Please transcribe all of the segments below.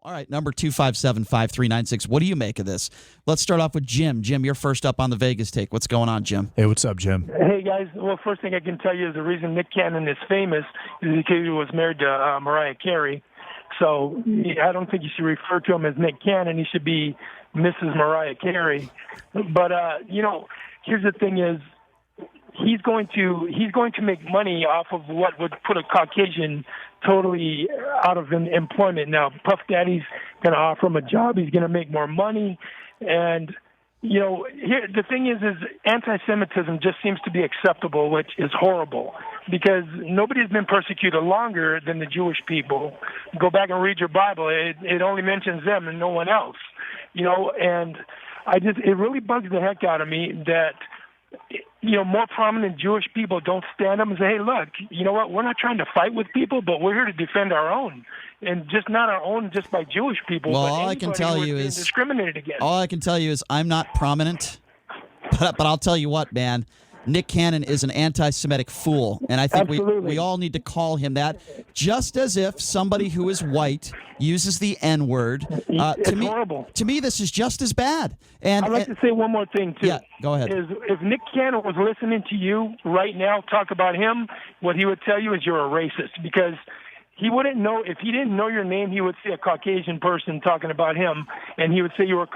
All right, number 257-5396. What do you make of this? Let's start off with Jim. Jim, you're first up on the Vegas take. What's going on, Jim? Hey, what's up, Jim? Hey, guys. Well, first thing I can tell you is the reason Nick Cannon is famous is because he was married to Mariah Carey. So I don't think you should refer to him as Nick Cannon. He should be Mrs. Mariah Carey. But, here's the thing is, he's going to make money off of what would put a Caucasian totally out of employment. Now, Puff Daddy's going to offer him a job. He's going to make more money. And, here, the thing is anti-Semitism just seems to be acceptable, which is horrible because nobody's been persecuted longer than the Jewish people. Go back and read your Bible. It only mentions them and no one else, and it really bugs the heck out of me that, more prominent Jewish people don't stand up and say, hey, look, you know what? We're not trying to fight with people, but we're here to defend our own. And just not our own just by Jewish people. Well, but all I can tell you is discriminated against. All I can tell you is I'm not prominent, but I'll tell you what, man. Nick Cannon is an anti-Semitic fool, and I think we all need to call him that, just as if somebody who is white uses the N-word. It's horrible. To me, this is just as bad. And I'd like to say one more thing, too. Yeah, go ahead. If Nick Cannon was listening to you right now talk about him, what he would tell you is you're a racist, because he wouldn't know, if he didn't know your name, he would see a Caucasian person talking about him, and he would say you were a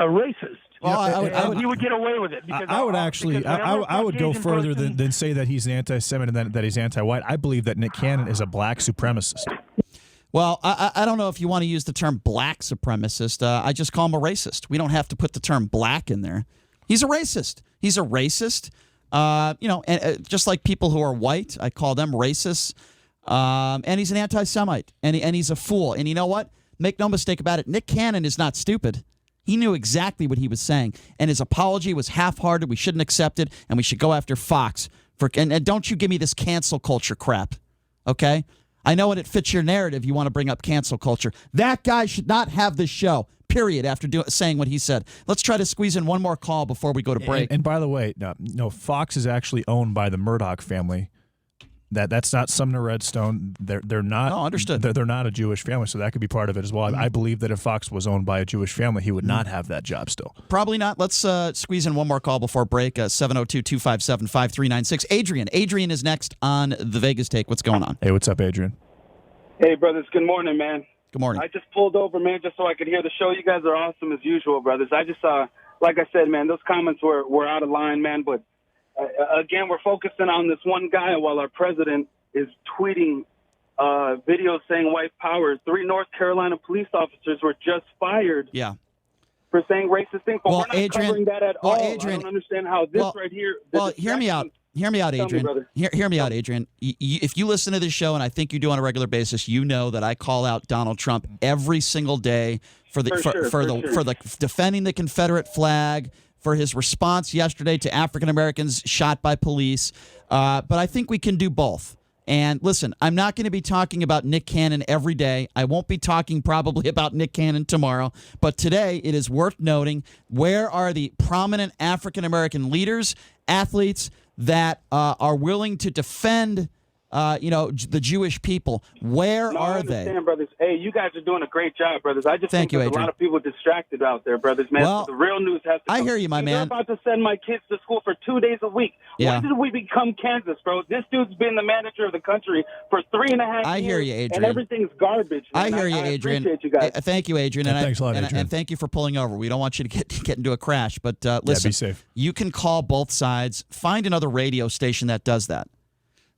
racist. Well, he would get away with it. I would go further than say that he's an anti-Semite and that he's anti-white. I believe that Nick Cannon is a black supremacist. Well, I don't know if you want to use the term black supremacist. I just call him a racist. We don't have to put the term black in there. He's a racist. He's a racist. And just like people who are white, I call them racists. And he's an anti-Semite, and he's a fool. And you know what? Make no mistake about it. Nick Cannon is not stupid. He knew exactly what he was saying, and his apology was half-hearted. We shouldn't accept it, and we should go after Fox. And don't you give me this cancel culture crap, okay? I know when it fits your narrative, you want to bring up cancel culture. That guy should not have this show, period, after saying what he said. Let's try to squeeze in one more call before we go to break. And by the way, no, Fox is actually owned by the Murdoch family. That's not Sumner Redstone. They're not. Oh, understood. They're not a Jewish family, so that could be part of it as well. I believe that if Fox was owned by a Jewish family, he would not have that job still. Probably not. Let's squeeze in one more call before break. 702-257-5396. Adrian is next on the Vegas Take. What's going on? Hey, what's up, Adrian? Hey, brothers. Good morning, man. Good morning. I just pulled over, man, just so I could hear the show. You guys are awesome as usual, brothers. I just like I said, man, those comments were out of line, man. But again, we're focusing on this one guy while our president is tweeting videos saying white power. 3 North Carolina police officers were just fired for saying racist things, but we're not covering that at all. Adrian, I don't understand how this right here... Hear me out. Hear me out, Adrian. Hear me out, Adrian. If you listen to this show, and I think you do on a regular basis, you know that I call out Donald Trump every single day for defending the Confederate flag, for his response yesterday to African Americans shot by police. But I think we can do both. And listen, I'm not going to be talking about Nick Cannon every day. I won't be talking probably about Nick Cannon tomorrow. But today, it is worth noting, where are the prominent African American leaders, athletes that are willing to defend the Jewish people? Where are they? Brothers. Hey, you guys are doing a great job, brothers. I just think there's a lot of people distracted out there, brothers, man. Well, the real news has to come. I hear you, my man. I'm about to send my kids to school for 2 days a week. Yeah. When did we become Kansas, bro? This dude's been the manager of the country for 3.5 years. I hear you, Adrian. And everything's garbage. Man. I hear you, Adrian. I appreciate you guys. Thank you, Adrian. Thanks a lot, Adrian. And thank you for pulling over. We don't want you to get into a crash. But listen, be safe. You can call both sides. Find another radio station that does that.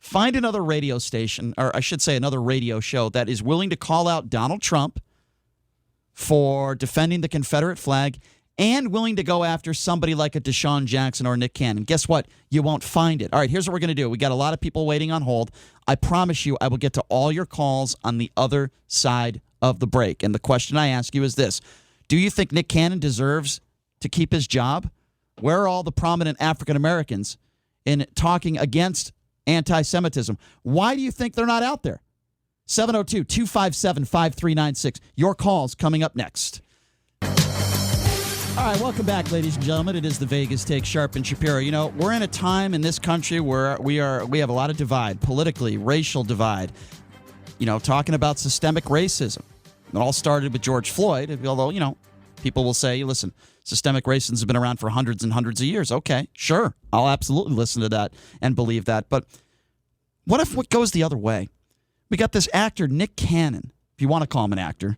Find another radio station, or I should say another radio show, that is willing to call out Donald Trump for defending the Confederate flag and willing to go after somebody like a Deshaun Jackson or Nick Cannon. Guess what? You won't find it. All right, here's what we're going to do. We got a lot of people waiting on hold. I promise you I will get to all your calls on the other side of the break. And the question I ask you is this. Do you think Nick Cannon deserves to keep his job? Where are all the prominent African Americans in talking against anti-Semitism? Why do you think they're not out there? 702-257-5396. Your calls coming up next. All right, welcome back, ladies and gentlemen. It is the Vegas Take, Sharp and Shapiro. You know, we're in a time in this country where we have a lot of divide, politically, racial divide. talking about systemic racism. It all started with George Floyd, although, people will say, listen, systemic racism has been around for hundreds and hundreds of years. Okay, sure. I'll absolutely listen to that and believe that. But what if what goes the other way? We got this actor, Nick Cannon, if you want to call him an actor.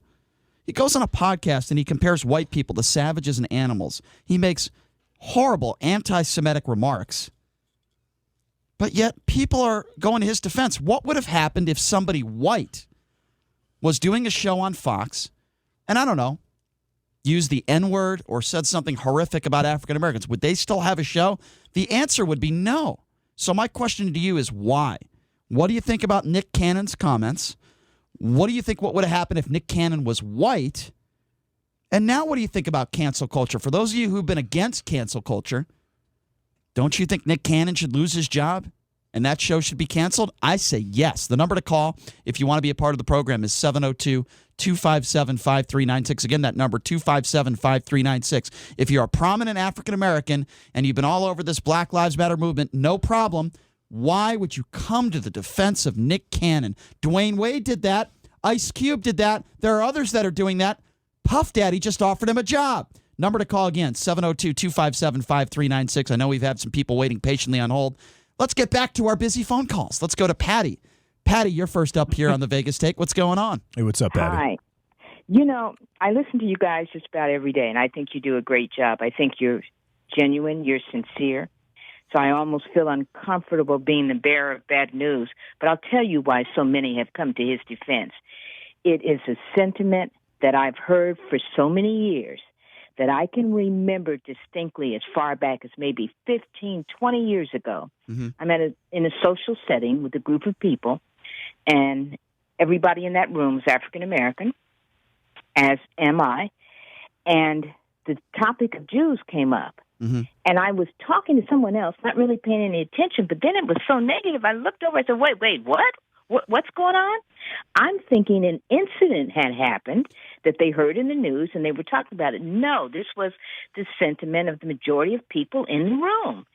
He goes on a podcast and he compares white people to savages and animals. He makes horrible anti-Semitic remarks. But yet people are going to his defense. What would have happened if somebody white was doing a show on Fox and, I don't know, used the N-word or said something horrific about African Americans? Would they still have a show? The answer would be no. So my question to you is why? What do you think about Nick Cannon's comments? What do you think what would have happened if Nick Cannon was white? And now what do you think about cancel culture? For those of you who've been against cancel culture, don't you think Nick Cannon should lose his job and that show should be canceled? I say yes. The number to call if you want to be a part of the program is 702-257-5396. Again, that number, 257-5396. If you're a prominent African American and you've been all over this Black Lives Matter movement, no problem. Why would you come to the defense of Nick Cannon? Dwayne Wade did that. Ice Cube did that. There are others that are doing that. Puff Daddy just offered him a job. Number to call again, 702-257-5396. I know we've had some people waiting patiently on hold. Let's get back to our busy phone calls. Let's go to Patty. Patty, you're first up here on the Vegas Take. What's going on? Hey, what's up, Patty? Hi. I listen to you guys just about every day, and I think you do a great job. I think you're genuine, you're sincere. So I almost feel uncomfortable being the bearer of bad news. But I'll tell you why so many have come to his defense. It is a sentiment that I've heard for so many years that I can remember distinctly as far back as maybe 15, 20 years ago. Mm-hmm. I'm in a social setting with a group of people, and everybody in that room is African American, as am I, and the topic of Jews came up. Mm-hmm. And I was talking to someone else, not really paying any attention, but then it was so negative. I looked over, I said, wait, what? What's going on? I'm thinking an incident had happened that they heard in the news, and they were talking about it. No, this was the sentiment of the majority of people in the room.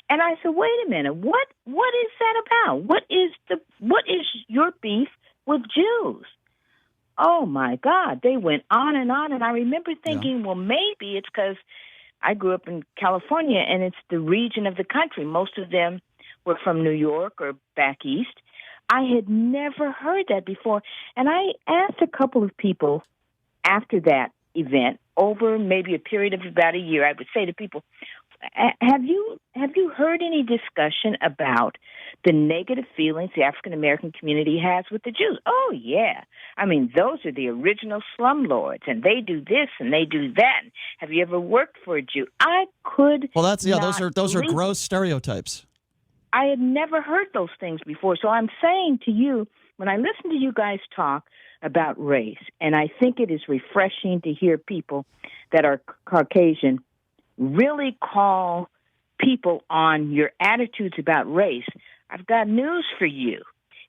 And I said, wait a minute, what is that about? What is your beef with Jews? Oh, my God. They went on, and I remember thinking, well, maybe it's because I grew up in California, and it's the region of the country. Most of them were from New York or back east. I had never heard that before. And I asked a couple of people after that event, over maybe a period of about a year, I would say to people, have you heard any discussion about the negative feelings the African-American community has with the Jews? Oh, yeah. I mean, those are the original slumlords, and they do this and they do that. Have you ever worked for a Jew? I could those are gross stereotypes. I had never heard those things before. So I'm saying to you, when I listen to you guys talk about race, and I think it is refreshing to hear people that are Caucasian really call people on your attitudes about race, I've got news for you.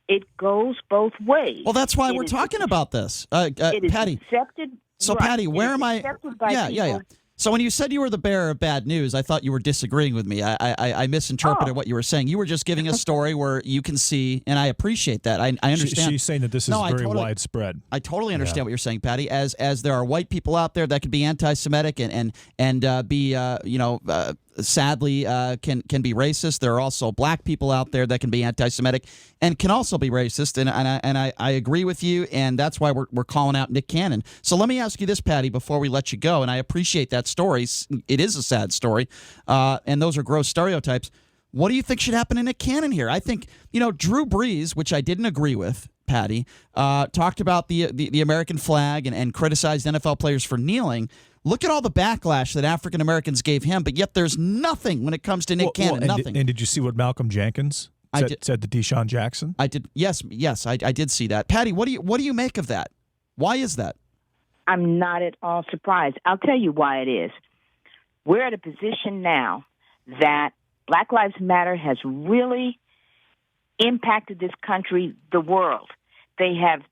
It goes both ways. Well, that's why we're talking about this. It is Patty. accepted. So, right. Patty, where am I? Yeah. So when you said you were the bearer of bad news, I thought you were disagreeing with me. I misinterpreted what you were saying. You were just giving a story where you can see, and I appreciate that. I understand. She's saying that this is very widespread. I totally understand what you're saying, Patty. As there are white people out there that could be anti-Semitic and be sadly can be racist. There are also black people out there that can be anti-Semitic and can also be racist. And I agree with you, and that's why we're calling out Nick Cannon. So let me ask you this, Patty, before we let you go, and I appreciate that story. It is a sad story, and those are gross stereotypes. What do you think should happen to Nick Cannon here? I think, Drew Brees, which I didn't agree with, Patty, talked about the American flag and criticized NFL players for kneeling. Look at all the backlash that African Americans gave him, but yet there's nothing when it comes to Nick Cannon. Nothing. And did you see what Malcolm Jenkins said to Deshaun Jackson? I did. Yes, I did see that. Patty, what do you make of that? Why is that? I'm not at all surprised. I'll tell you why it is. We're at a position now that Black Lives Matter has really impacted this country, the world. They have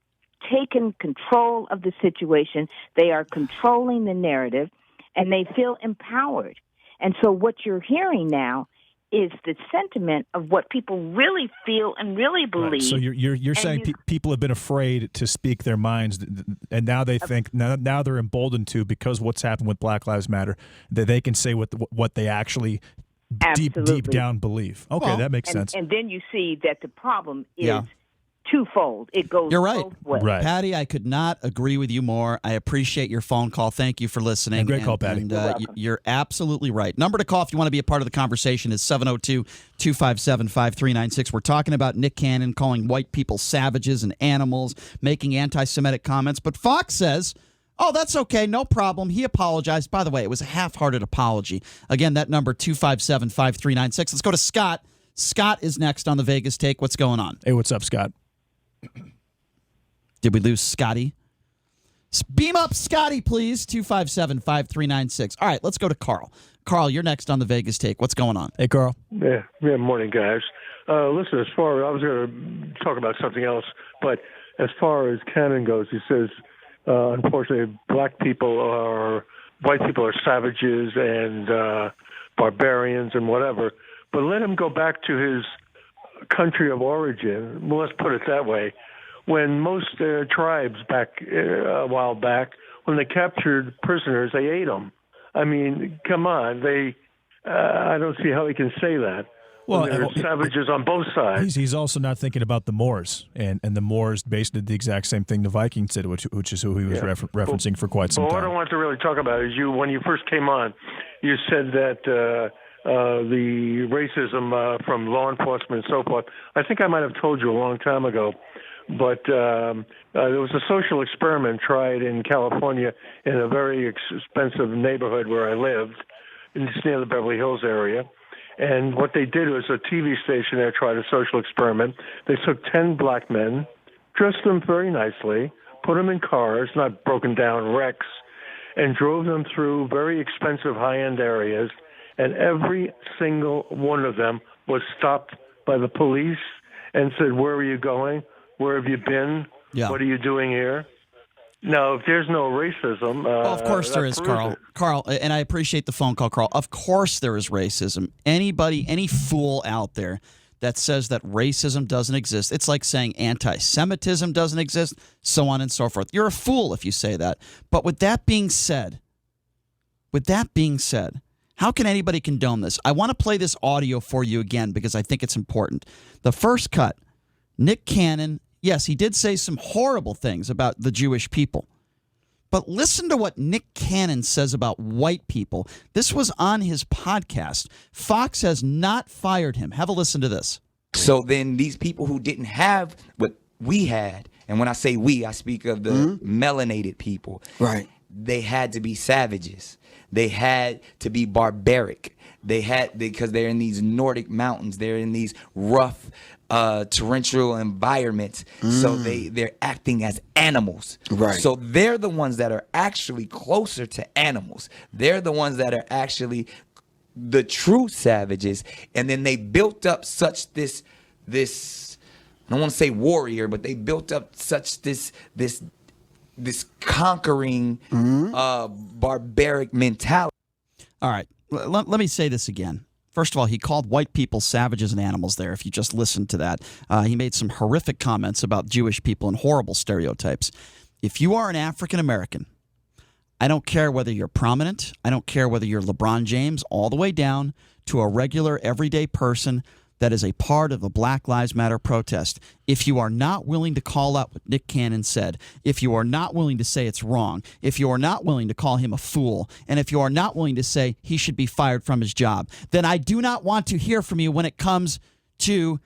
taken control of the situation. They are controlling the narrative, and they feel empowered. And so what you're hearing now is the sentiment of what people really feel and really believe. Right. So you're saying people have been afraid to speak their minds, and now they think now they're emboldened to, because what's happened with Black Lives Matter, that they can say what they actually deep down believe. Okay, well, that makes sense. And then you see that the problem is twofold. It goes You're right. both ways. Right. Patty, I could not agree with you more. I appreciate your phone call. Thank you for listening. Great call, Patty. You're absolutely right. Number to call if you want to be a part of the conversation is 702-257-5396. We're talking about Nick Cannon calling white people savages and animals, making anti-Semitic comments. But Fox says, oh, that's okay. No problem. He apologized. By the way, it was a half-hearted apology. Again, that number, 257-5396. Let's go to Scott. Scott is next on the Vegas Take. What's going on? Hey, what's up, Scott? Did we lose Scotty? Beam up Scotty, please. 257-5396. All right, let's go to Carl. Carl, you're next on the Vegas Take. What's going on? Hey, Carl. Yeah, morning, guys. Listen, I was going to talk about something else, but as far as Cannon goes, he says, unfortunately, white people are savages and barbarians and whatever. But let him go back to his country of origin. Well, let's put it that way. When most tribes back a while back, when they captured prisoners, they ate them. I mean, come on. I don't see how he can say that. Well, there are savages on both sides. He's also not thinking about the Moors, and the Moors basically did the exact same thing the Vikings did, which is who he was referencing for quite some time. What I want to really talk about is when you first came on, you said that the racism from law enforcement and so forth. I think I might have told you a long time ago, but there was a social experiment tried in California in a very expensive neighborhood where I lived, it's near the Beverly Hills area. And what they did was a TV station there tried a social experiment. They took 10 black men, dressed them very nicely, put them in cars, not broken down wrecks, and drove them through very expensive high-end areas. And every single one of them was stopped by the police and said, "Where are you going? Where have you been? Yeah. What are you doing here?" Now, if there's no racism... well, of course there is, Carl. Carl, and I appreciate the phone call, Carl. Of course there is racism. Any fool out there that says that racism doesn't exist, it's like saying anti-Semitism doesn't exist, so on and so forth. You're a fool if you say that. But with that being said, how can anybody condone this? I want to play this audio for you again because I think it's important. The first cut, Nick Cannon, yes, he did say some horrible things about the Jewish people. But listen to what Nick Cannon says about white people. This was on his podcast. Fox has not fired him. Have a listen to this. So then these people who didn't have what we had, and when I say we, I speak of the melanated people. Right. They had to be savages. They had to be barbaric. Because they're in these Nordic mountains. They're in these rough, torrential environments. So they're acting as animals. Right. So they're the ones that are actually closer to animals. They're the ones that are actually the true savages. And then they built up such this I don't want to say warrior, but they built up such this conquering barbaric mentality. All right, let me say this again. First of all, he called white people savages and animals there, if you just listened to that. He made some horrific comments about Jewish people and horrible stereotypes. If you are an African American, I don't care whether you're prominent, I don't care whether you're LeBron James, all the way down to a regular, everyday person that is a part of the Black Lives Matter protest. If you are not willing to call out what Nick Cannon said, if you are not willing to say it's wrong, if you are not willing to call him a fool, and if you are not willing to say he should be fired from his job, then I do not want to hear from you when it comes to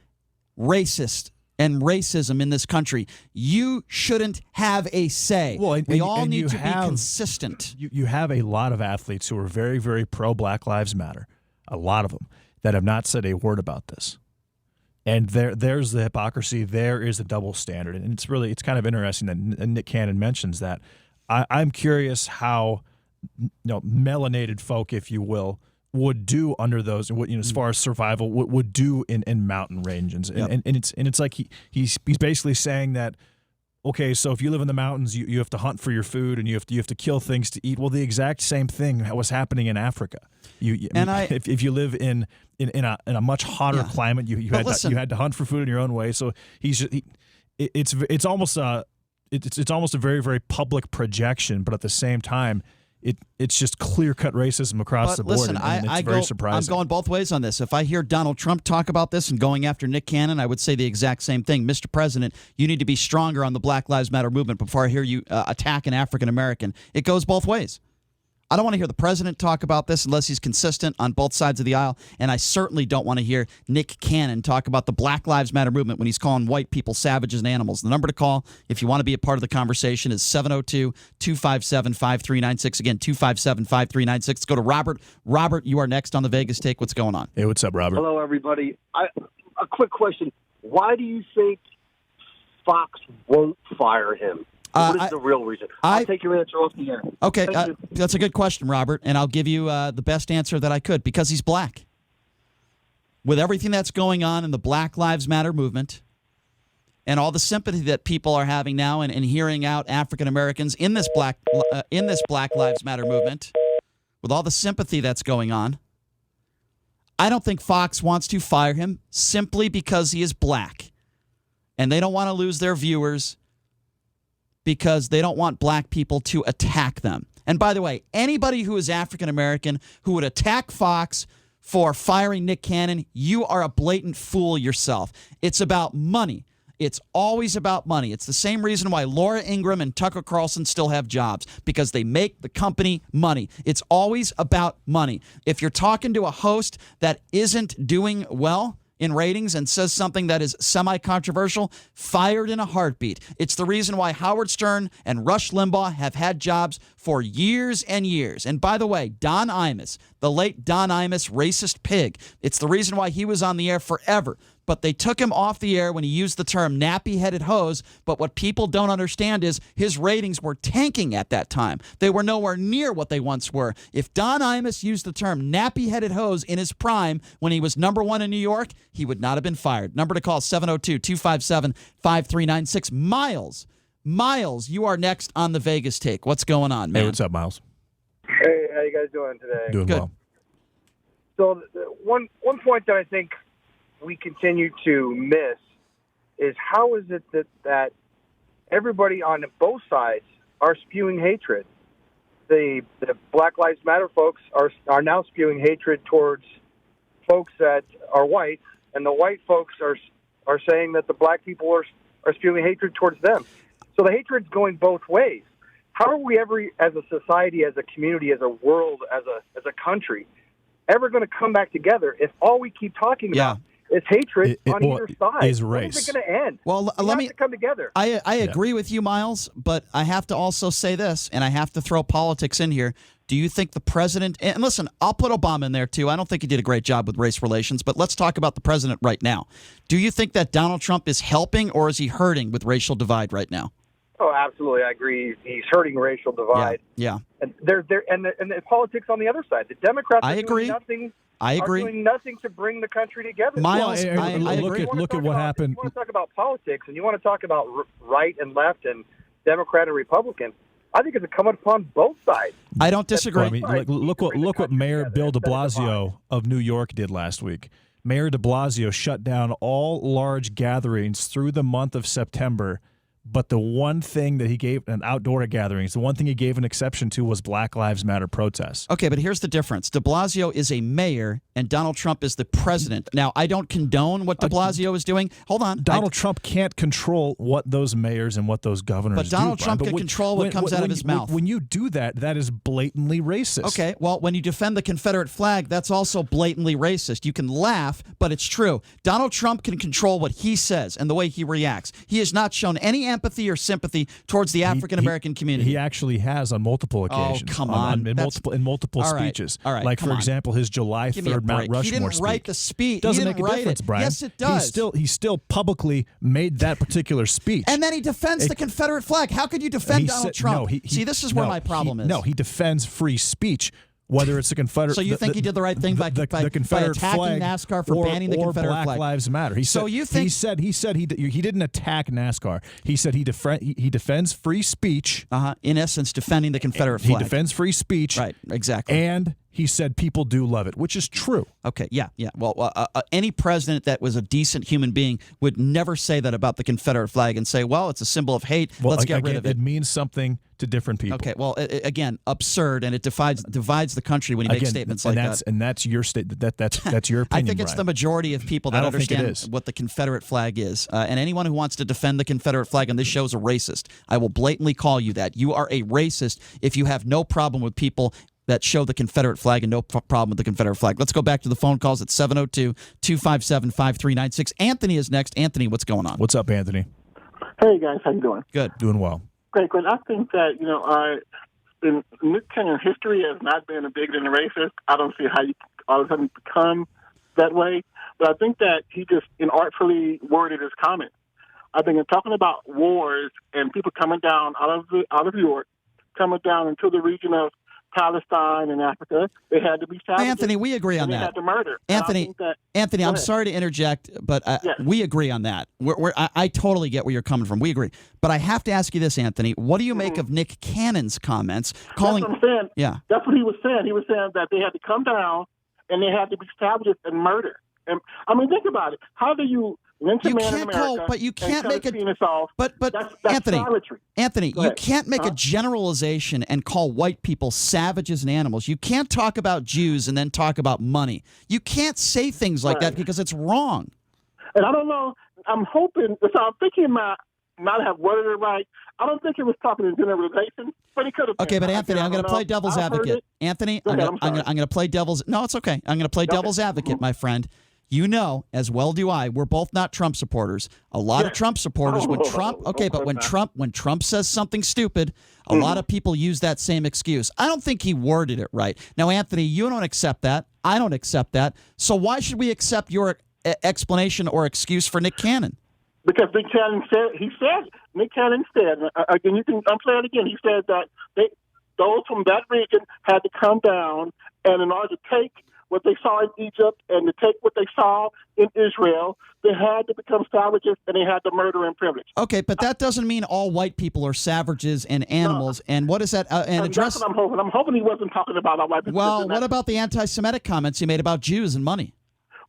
racist and racism in this country. You shouldn't have a say. Well, we all need to be consistent. You have a lot of athletes who are very, very pro Black Lives Matter, a lot of them, that have not said a word about this. And there's the hypocrisy. There is the double standard. And it's kind of interesting that Nick Cannon mentions that. I'm curious how melanated folk, if you will, would do under those, as far as survival, would do in mountain ranges. And it's like he's basically saying that okay, so if you live in the mountains, you have to hunt for your food and you have to kill things to eat. Well, the exact same thing was happening in Africa. If you live in a much hotter climate, you had to hunt for food in your own way. So it's almost a very, very public projection, but at the same time, it's just clear-cut racism across the board. Listen, and it's very surprising. I'm going both ways on this. If I hear Donald Trump talk about this and going after Nick Cannon, I would say the exact same thing. Mr. President, you need to be stronger on the Black Lives Matter movement before I hear you attack an African American. It goes both ways. I don't want to hear the president talk about this unless he's consistent on both sides of the aisle, and I certainly don't want to hear Nick Cannon talk about the Black Lives Matter movement when he's calling white people savages and animals. The number to call if you want to be a part of the conversation is 702-257-5396. Again, 257-5396. Let's go to Robert. Robert, you are next on the Vegas Take. What's going on? Hey, what's up, Robert? Hello, everybody. A quick question. Why do you think Fox won't fire him? What is the real reason? I'll take your answer off the air. Okay, that's a good question, Robert, and I'll give you the best answer that I could, because he's black. With everything that's going on in the Black Lives Matter movement and all the sympathy that people are having now and hearing out African Americans in this Black Lives Matter movement, with all the sympathy that's going on, I don't think Fox wants to fire him simply because he is black. And they don't want to lose their viewers because they don't want black people to attack them. And by the way, anybody who is African American who would attack Fox for firing Nick Cannon, you are a blatant fool yourself. It's about money. It's always about money. It's the same reason why Laura Ingraham and Tucker Carlson still have jobs, because they make the company money. It's always about money. If you're talking to a host that isn't doing well in ratings and says something that is semi-controversial, fired in a heartbeat. It's the reason why Howard Stern and Rush Limbaugh have had jobs for years and years. And by the way, Don Imus, the late Don Imus, racist pig, it's the reason why he was on the air forever. But they took him off the air when he used the term nappy-headed hose. But what people don't understand is his ratings were tanking at that time. They were nowhere near what they once were. If Don Imus used the term nappy-headed hose in his prime when he was number one in New York, he would not have been fired. Number to call, 702-257-5396. Miles, you are next on the Vegas Take. What's going on, man? Hey, what's up, Miles? Hey, how you guys doing today? Doing Good. well. So one point that I think we continue to miss is how is it that everybody on both sides are spewing hatred? The Black Lives Matter folks are now spewing hatred towards folks that are white, and the white folks are saying that the black people are spewing hatred towards them. So the hatred's going both ways. How are we ever, as a society, as a community, as a world, as a country, ever going to come back together if all we keep talking about it's hatred on either side? Is race. When is it going to end? Well, we have to come together. I agree with you, Miles, but I have to also say this, and I have to throw politics in here. Do you think the president, and listen, I'll put Obama in there too. I don't think he did a great job with race relations, but let's talk about the president right now. Do you think that Donald Trump is helping or is he hurting with racial divide right now? Oh, absolutely. I agree. He's hurting racial divide. Yeah. And the politics on the the side. The Democrats are doing nothing. I agree. Are doing nothing to bring the country together. Miles, I agree. Look at what happened. You want to talk about politics, and you want to talk about right and left and Democrat and Republican. I think it's coming upon both sides. I don't disagree. Well, I mean, look what Mayor Bill de Blasio of New York did last week. Mayor de Blasio shut down all large gatherings through the month of September. But the one thing that he gave, and outdoor gatherings, the one thing he gave an exception to was Black Lives Matter protests. Okay, but here's the difference. De Blasio is a mayor, and Donald Trump is the president. Now, I don't condone what de Blasio is doing. Hold on. Donald Trump can't control what those mayors and what those governors do. But Donald Trump can control what comes out of his mouth. When you do that, that is blatantly racist. Okay, well, when you defend the Confederate flag, that's also blatantly racist. You can laugh, but it's true. Donald Trump can control what he says and the way he reacts. He has not shown any empathy or sympathy towards the African-American community. He actually has on multiple occasions. Oh, come on. In multiple speeches. All right, like, for example, his July 3rd Mount Rushmore speech. He didn't write the speech. Doesn't make a difference, Brian. Yes, it does. He still publicly made that particular speech. And then he defends the Confederate flag. How could you defend Donald Trump? See, this is where my problem is. No, he defends free speech, Whether it's the Confederate, So you think he did the right thing by Confederate attacking flag NASCAR for banning the Confederate Black flag? Lives Matter. He said he didn't attack NASCAR. He said he defends free speech. In essence, defending the Confederate He flag. defends free speech. Right, exactly. And he said people do love it, which is true. Okay, yeah. Well, any president that was a decent human being would never say that about the Confederate flag and say, well, it's a symbol of hate. Let's get rid of it. It means something to different people. Okay, well, again, absurd, and it divides the country when you make statements like that. And that's your that's your opinion. I think it's the majority of people that understand what the Confederate flag is. And anyone who wants to defend the Confederate flag on this show is a racist. I will blatantly call you that. You are a racist if you have no problem with people that show the Confederate flag and no problem with the Confederate flag. Let's go back to the phone calls at 702-257-5396. Anthony is next. Anthony, what's going on? What's up, Anthony? Hey, guys. How you doing? Good. Doing well. Great. I think that, Nick Cannon history has not been a bigot and a racist. I don't see how you all of a sudden become that way. But I think that he just inartfully worded his comments. I think in talking about wars and people coming down out of Europe, coming down into the region of Palestine and Africa, they had to be savages. Anthony, we agree on that. They had to murder. Anthony, I'm sorry to interject, but we agree on that. I totally get where you're coming from. We agree. But I have to ask you this, Anthony. What do you make of Nick Cannon's comments? That's what I'm saying. Yeah. That's what he was saying. He was saying that they had to come down and they had to be savages and murder. And I mean, think about it. How do you lynch a man in America but you can't make penis off? But that's Anthony, savagery. Anthony, you can't make a generalization and call white people savages and animals. You can't talk about Jews and then talk about money. You can't say things like that because it's wrong. And I don't know. I'm hoping. So I'm thinking might have worded it right. I don't think he was talking in generalization, but he could have. Okay, but Anthony, I'm going to play devil's advocate. Anthony, I'm going to play devil's. No, it's okay. I'm going to play devil's advocate, my friend. You know, as well do I, we're both not Trump supporters. A lot of Trump supporters, when Trump says something stupid, a lot of people use that same excuse. I don't think he worded it right. Now, Anthony, you don't accept that. I don't accept that. So why should we accept your explanation or excuse for Nick Cannon? Because Nick Cannon said, Nick Cannon said, again, I'm saying it again, he said that those from that region had to come down, and in order to take what they saw in Egypt and to take what they saw in Israel, they had to become savages and they had to murder and privilege. Okay, but that doesn't mean all white people are savages and animals. And what is that? That's what I'm hoping. I'm hoping he wasn't talking about all white people. Well, what about the anti-Semitic comments he made about Jews and money?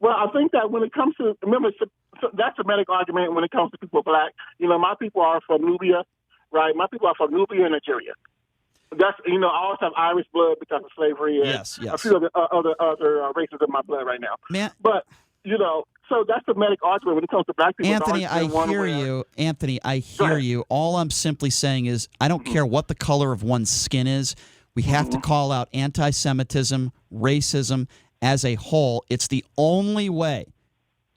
Well, I think that when it comes to, remember, that's a Semitic argument when it comes to people black. My people are from Nubia, right? My people are from Nubia and Nigeria. That's I always have Irish blood because of slavery and a few other races in my blood right now. But so that's the Semitic argument when it comes to black people. Anthony, I hear you. Anthony, I hear you. All I'm simply saying is I don't care what the color of one's skin is. We have to call out anti-Semitism, racism as a whole. It's the only way.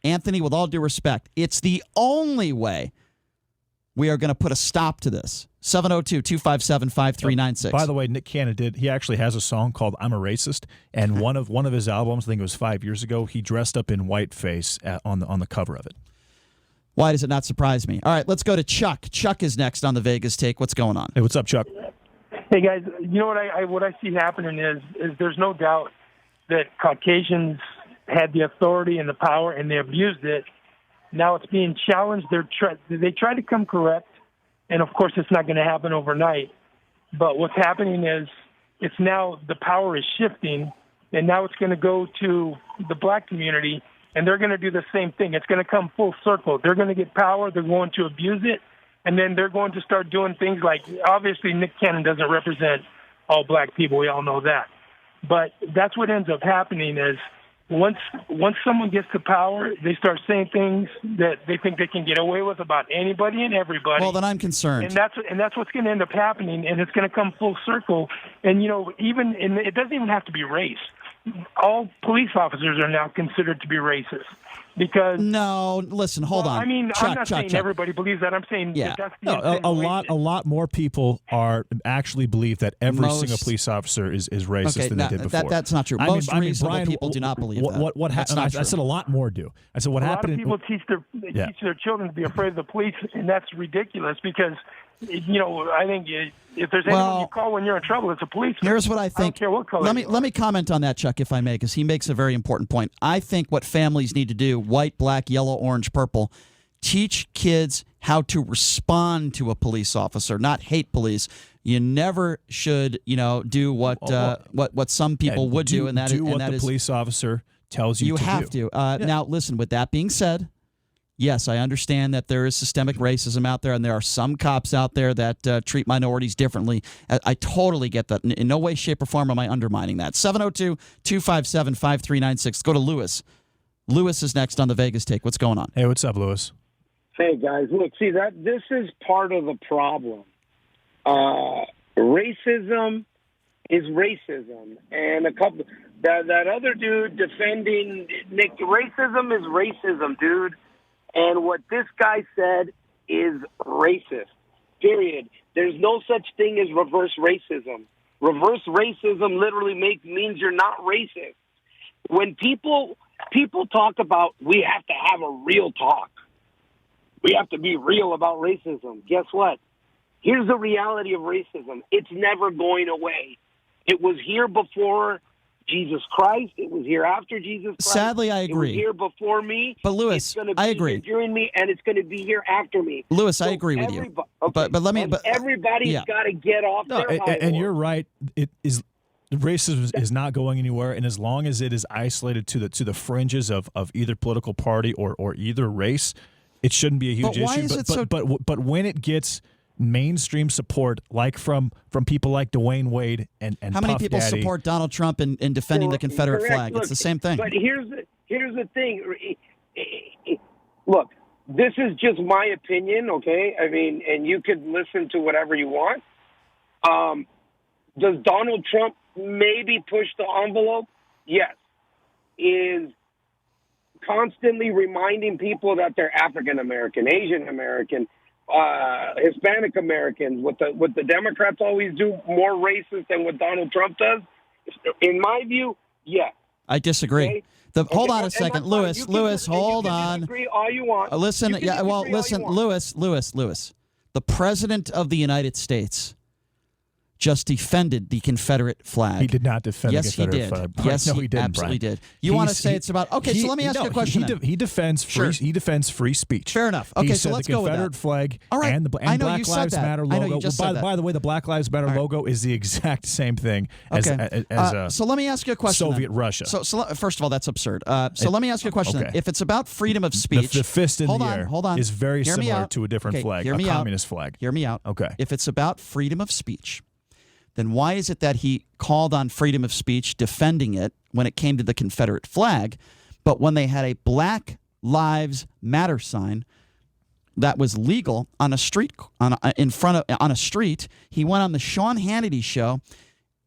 Anthony, with all due respect, it's the only way we are going to put a stop to this. 702-257-5396. By the way, Nick Cannon he actually has a song called I'm a Racist, and one of his albums, I think it was 5 years ago, he dressed up in whiteface on the cover of it. Why does it not surprise me? All right, let's go to Chuck. Chuck is next on the Vegas Take. What's going on? Hey, what's up, Chuck? Hey, guys, you know what I see happening is there's no doubt that Caucasians had the authority and the power, and they abused it. Now it's being challenged. They try to come correct. And, of course, it's not going to happen overnight. But what's happening is it's now the power is shifting, and now it's going to go to the black community, and they're going to do the same thing. It's going to come full circle. They're going to get power. They're going to abuse it, and then they're going to start doing things like, obviously, Nick Cannon doesn't represent all black people. We all know that. But that's what ends up happening is once someone gets to power, they start saying things that they think they can get away with about anybody and everybody. Well, then I'm concerned. And that's what's going to end up happening, and it's going to come full circle. And it doesn't even have to be race. All police officers are now considered to be racist because. No, listen, hold on. I mean, Chuck, I'm not saying everybody believes that. I'm saying that's the a lot more people actually believe that every single police officer is racist than they did before. That's not true. Most reasonable people do not believe that. What happened? I said a lot more do. I said what happened. A lot of people teach their children to be afraid of the police, and that's ridiculous because I think If there's anyone you call when you're in trouble, it's a policeman. Here's what I think. I don't care what color. Let me comment on that, Chuck, if I may, because he makes a very important point. I think what families need to do, white, black, yellow, orange, purple, teach kids how to respond to a police officer, not hate police. You never should, do what some people would do, and that is what the police officer tells you to do. You have to. Now, listen. With that being said, yes, I understand that there is systemic racism out there, and there are some cops out there that treat minorities differently. I totally get that. In no way, shape, or form am I undermining that. 702-257-5396. Go to Lewis. Lewis is next on the Vegas Take. What's going on? Hey, what's up, Lewis? Hey, guys. Look, see, this is part of the problem. Racism is racism. And that other dude defending Nick, racism is racism, dude. And what this guy said is racist, period. There's no such thing as reverse racism. Reverse racism literally means you're not racist. When people talk about we have to have a real talk, we have to be real about racism, guess what? Here's the reality of racism. It's never going away. It was here before Jesus Christ. It was here after Jesus Christ. Sadly, I agree. It was here before me. But Lewis, I agree. Here during me, and it's going to be here after me. Lewis, I agree with you. Okay. But let me. Everybody's got to get off their high and horse. you're right. It is. Racism is not going anywhere, and as long as it is isolated to the fringes of either political party or either race, it shouldn't be a huge But why issue. is it so? But when it gets mainstream support, like from people like Dwayne Wade and how many Puff people Daddy, support Donald Trump in defending the Confederate flag? Look, it's the same thing. But here's the thing. Look, this is just my opinion, okay? I mean, and you could listen to whatever you want. Does Donald Trump maybe push the envelope? Yes. Is constantly reminding people that they're African American, Asian American, Hispanic Americans. What the Democrats always do, more racist than what Donald Trump does. In my view, yes. I disagree. Okay? Hold on a second, Lewis. Hold on. Disagree all you want. Listen. Lewis. The President of the United States just defended the Confederate flag. He did not defend the Confederate did. flag. Yes, no, he didn't. Absolutely Brian. did. You want to say it's about? Okay, so let me ask you a question. He defends free. Sure. He defends free speech. Fair enough. Okay, he so said let's the go with Confederate that. flag All right. and I know Black you said Lives that. Matter I know logo. you just said that. By the way, the Black Lives Matter logo is the exact same thing as so let me ask you a question. Soviet then. Russia. So first of all, that's absurd. So let me ask you a question. Okay. Then. If it's about freedom of speech, the fist in the air hold on. is very Hear me similar out. to a different flag, Hear a me communist out. flag. Hear me out. Okay. If it's about freedom of speech, then why is it that he called on freedom of speech, defending it when it came to the Confederate flag, but when they had a Black Lives Matter sign that was legal on a street on a street, he went on the Sean Hannity show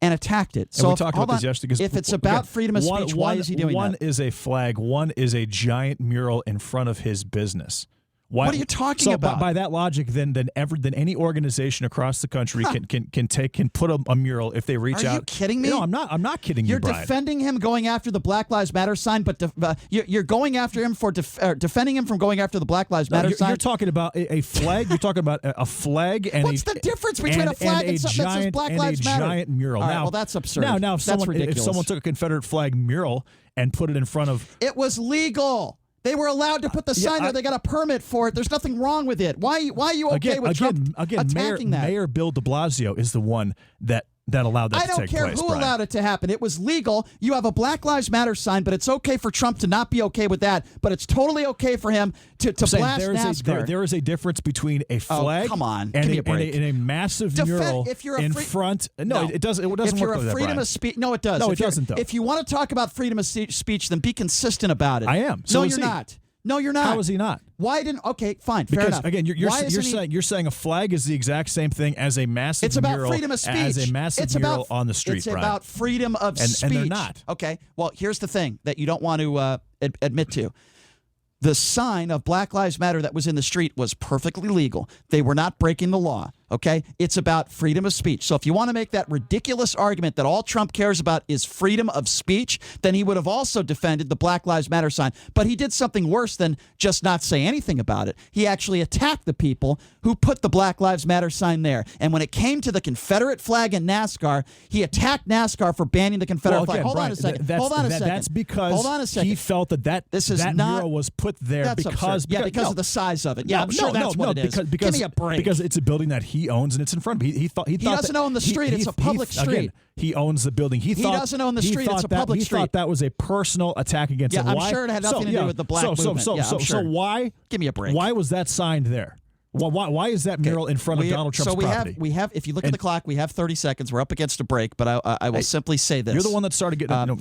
and attacked it. So we talked about this yesterday. If it's about freedom of speech, why is he doing that? One is a flag. One is a giant mural in front of his business. What are you talking about? By that logic, then any organization across the country can put a mural if they reach out. Are you kidding me? No, I'm not. I'm not kidding you, Brian. You're defending him going after the Black Lives Matter sign, but you're going after him for defending him from going after the Black Lives Matter sign. You're talking about a flag. You're talking about a flag and what's the difference between a flag and something that says Black Lives Matter? A giant mural. All right, now, well, that's absurd. Now, that's ridiculous. If someone took a Confederate flag mural and put it in front of, it was legal. They were allowed to put the sign there. They got a permit for it. There's nothing wrong with it. Why are you okay with Trump attacking that? Mayor Bill de Blasio is the one that allowed that to take place. I don't care who allowed it to happen. It was legal. You have a Black Lives Matter sign, but it's okay for Trump to not be okay with that. But it's totally okay for him to blast NASCAR. There is a difference between a flag and a massive mural in front. No, it doesn't. It doesn't if work you're like a that, freedom Brian. of speech, no, it does. No, it doesn't. Though. If you want to talk about freedom of speech, then be consistent about it. I am. No, you're not. No, you're not. How is he not? Why didn't? Okay, fine. Fair enough. Again, you're saying a flag is the exact same thing as a massive it's about mural. Freedom of speech. As a massive mural on the street, It's Brian. about freedom of speech. And they're not. Okay. Well, here's the thing that you don't want to admit to. The sign of Black Lives Matter that was in the street was perfectly legal. They were not breaking the law. Okay? It's about freedom of speech. So if you want to make that ridiculous argument that all Trump cares about is freedom of speech, then he would have also defended the Black Lives Matter sign. But he did something worse than just not say anything about it. He actually attacked the people who put the Black Lives Matter sign there. And when it came to the Confederate flag in NASCAR, he attacked NASCAR for banning the Confederate flag. Hold on a second. That's because he felt that mural was put there because of the size of it. Yeah, I'm sure that's what it is. Give me a break. Because it's a building that he owns and it's in front of him. He doesn't own the street. It's a public street. Again, he owns the building. He doesn't own the street. It's a public street. He thought that was a personal attack against him. I'm sure it had nothing to do with the black movement. So why? Give me a break. Why was that signed there? Why is that mural in front of Donald Trump's property? We have. If you look at the clock, we have 30 seconds. We're up against a break, but I will simply say this: you're the one that started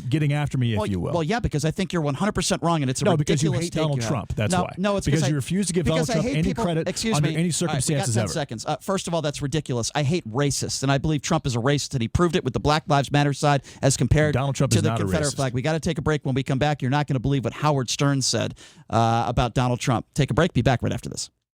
getting after me, if you will. Well, yeah, because I think you're 100% wrong, and it's a ridiculous because you hate Donald Trump. That's why. No, it's because you refuse to give Donald Trump any credit under any circumstances ever. 10 seconds. First of all, that's ridiculous. I hate racists, and I believe Trump is a racist, and he proved it with the Black Lives Matter side as compared to the Confederate flag. We got to take a break. When we come back, you're not going to believe what Howard Stern said about Donald Trump. Take a break. Be back right after this.